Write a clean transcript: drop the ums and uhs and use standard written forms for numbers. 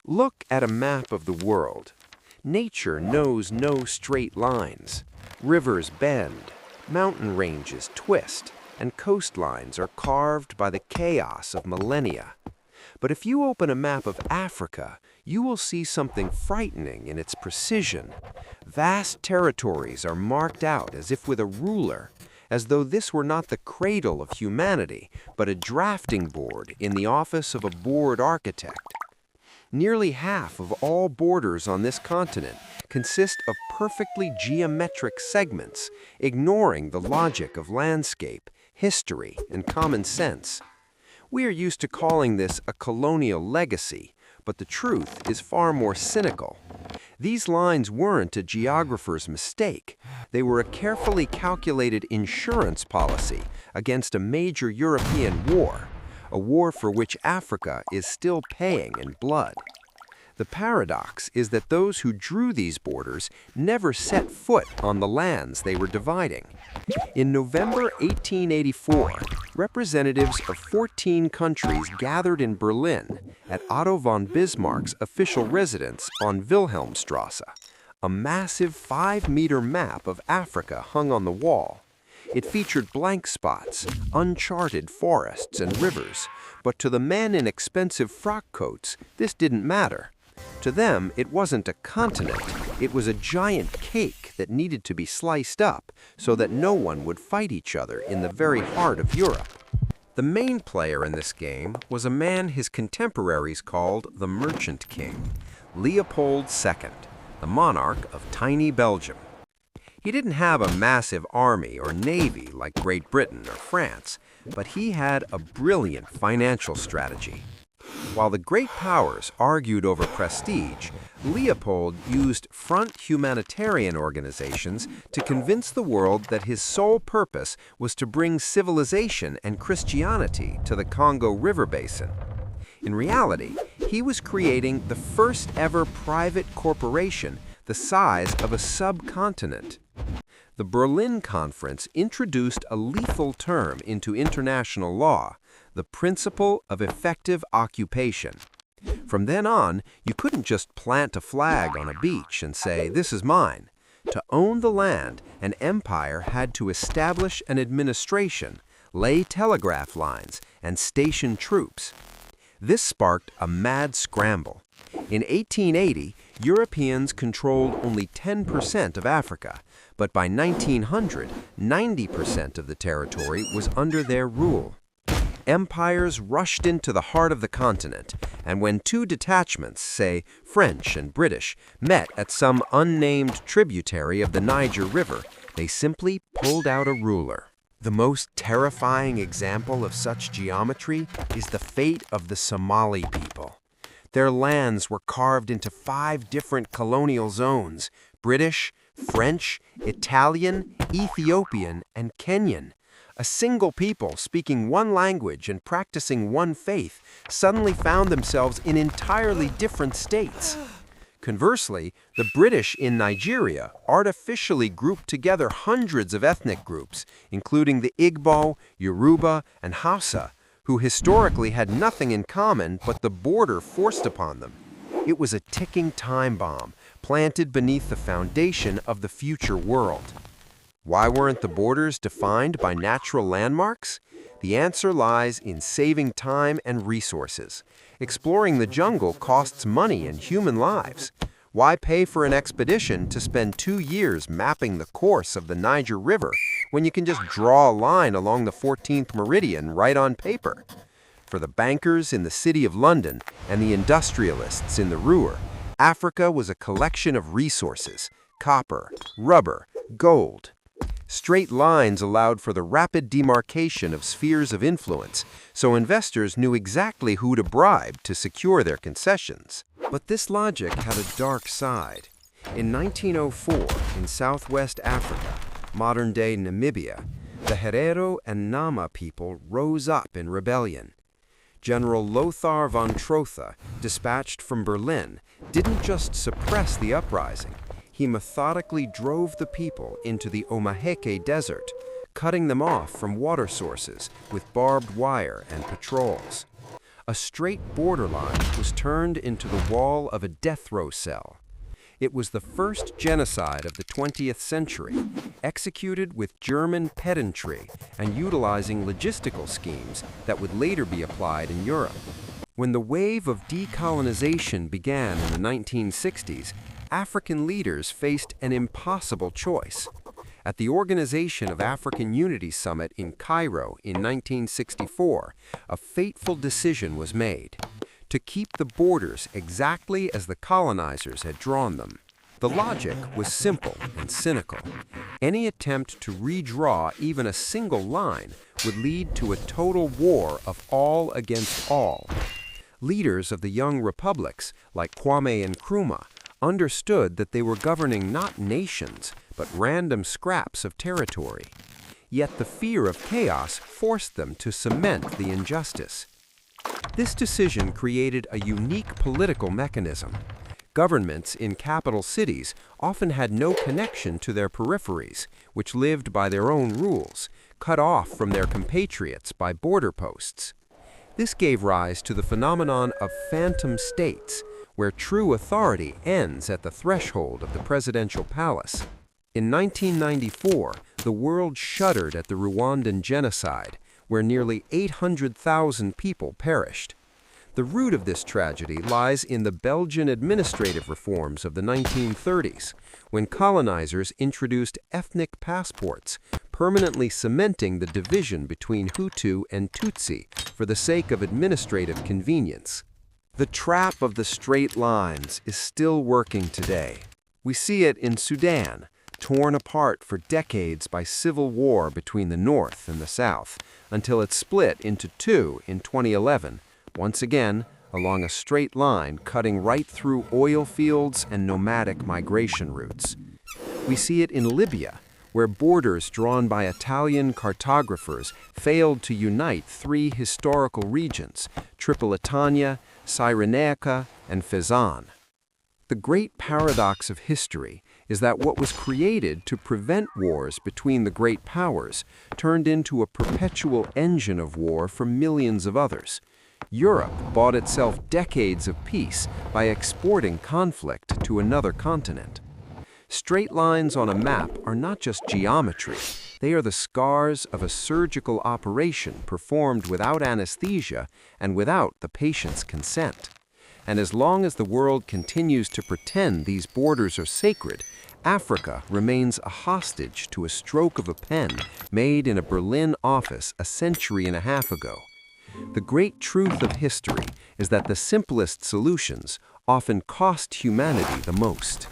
Look at a map of the world. Nature knows no straight lines. Rivers bend, mountain ranges twist, and coastlines are carved by the chaos of millennia. But if you open a map of Africa, you will see something frightening in its precision. Vast territories are marked out as if with a ruler, as though this were not the cradle of humanity, but a drafting board in the office of a bored architect. Nearly half of all borders on this continent consist of perfectly geometric segments, ignoring the logic of landscape, history, and common sense. We are used to calling this a colonial legacy, but the truth is far more cynical. These lines weren't a geographer's mistake. They were a carefully calculated insurance policy against a major European war, a war for which Africa is still paying in blood. The paradox is that those who drew these borders never set foot on the lands they were dividing. In November 1884, representatives of 14 countries gathered in Berlin at Otto von Bismarck's official residence on Wilhelmstrasse. A massive 5-meter map of Africa hung on the wall. It featured blank spots, uncharted forests and rivers, but to the men in expensive frock coats, this didn't matter. To them, it wasn't a continent, it was a giant cake that needed to be sliced up so that no one would fight each other in the very heart of Europe. The main player in this game was a man his contemporaries called the Merchant King, Leopold II, the monarch of tiny Belgium. He didn't have a massive army or navy like Great Britain or France, but he had a brilliant financial strategy. While the great powers argued over prestige, Leopold used front humanitarian organizations to convince the world that his sole purpose was to bring civilization and Christianity to the Congo River basin. In reality, he was creating the first ever private corporation the size of a subcontinent. The Berlin Conference introduced a lethal term into international law, the principle of effective occupation. From then on, you couldn't just plant a flag on a beach and say, "This is mine." To own the land, an empire had to establish an administration, lay telegraph lines, and station troops. This sparked a mad scramble. In 1880, Europeans controlled only 10% of Africa, but by 1900, 90% of the territory was under their rule. Empires rushed into the heart of the continent, and when two detachments, say French and British, met at some unnamed tributary of the Niger River, they simply pulled out a ruler. The most terrifying example of such geometry is the fate of the Somali people. Their lands were carved into 5 different colonial zones: British, French, Italian, Ethiopian, and Kenyan. A single people speaking one language and practicing one faith suddenly found themselves in entirely different states. Conversely, the British in Nigeria artificially grouped together hundreds of ethnic groups, including the Igbo, Yoruba, and Hausa, who historically had nothing in common but the border forced upon them. It was a ticking time bomb, planted beneath the foundation of the future world. Why weren't the borders defined by natural landmarks? The answer lies in saving time and resources. Exploring the jungle costs money and human lives. Why pay for an expedition to spend 2 years mapping the course of the Niger River when you can just draw a line along the 14th meridian right on paper? For the bankers in the City of London and the industrialists in the Ruhr, Africa was a collection of resources: copper, rubber, gold. Straight lines allowed for the rapid demarcation of spheres of influence, so investors knew exactly who to bribe to secure their concessions. But this logic had a dark side. In 1904, in southwest Africa, modern-day Namibia, the Herero and Nama people rose up in rebellion. General Lothar von Trotha, dispatched from Berlin, didn't just suppress the uprising. He methodically drove the people into the Omaheke Desert, cutting them off from water sources with barbed wire and patrols. a straight borderline was turned into the wall of a death row cell. It was the first genocide of the 20th century, executed with German pedantry and utilizing logistical schemes that would later be applied in Europe. When the wave of decolonization began in the 1960s, African leaders faced an impossible choice. At the Organization of African Unity Summit in Cairo in 1964, a fateful decision was made: to keep the borders exactly as the colonizers had drawn them. The logic was simple and cynical. Any attempt to redraw even a single line would lead to a total war of all against all. Leaders of the young republics, like Kwame and Nkrumah, understood that they were governing not nations, but random scraps of territory. Yet the fear of chaos forced them to cement the injustice. This decision created a unique political mechanism. Governments in capital cities often had no connection to their peripheries, which lived by their own rules, cut off from their compatriots by border posts. This gave rise to the phenomenon of phantom states, where true authority ends at the threshold of the presidential palace. In 1994, the world shuddered at the Rwandan genocide, where nearly 800,000 people perished. The root of this tragedy lies in the Belgian administrative reforms of the 1930s, when colonizers introduced ethnic passports, permanently cementing the division between Hutu and Tutsi for the sake of administrative convenience. The trap of the straight lines is still working today. We see it in Sudan, torn apart for decades by civil war between the North and the South, until it split into two in 2011, once again along a straight line cutting right through oil fields and nomadic migration routes. We see it in Libya, where borders drawn by Italian cartographers failed to unite three historical regions: Tripolitania, Cyrenaica, and Fezzan. The great paradox of history is that what was created to prevent wars between the great powers turned into a perpetual engine of war for millions of others. Europe bought itself decades of peace by exporting conflict to another continent. Straight lines on a map are not just geometry. They are the scars of a surgical operation performed without anesthesia and without the patient's consent. And as long as the world continues to pretend these borders are sacred, Africa remains a hostage to a stroke of a pen made in a Berlin office a century and a half ago. The great truth of history is that the simplest solutions often cost humanity the most.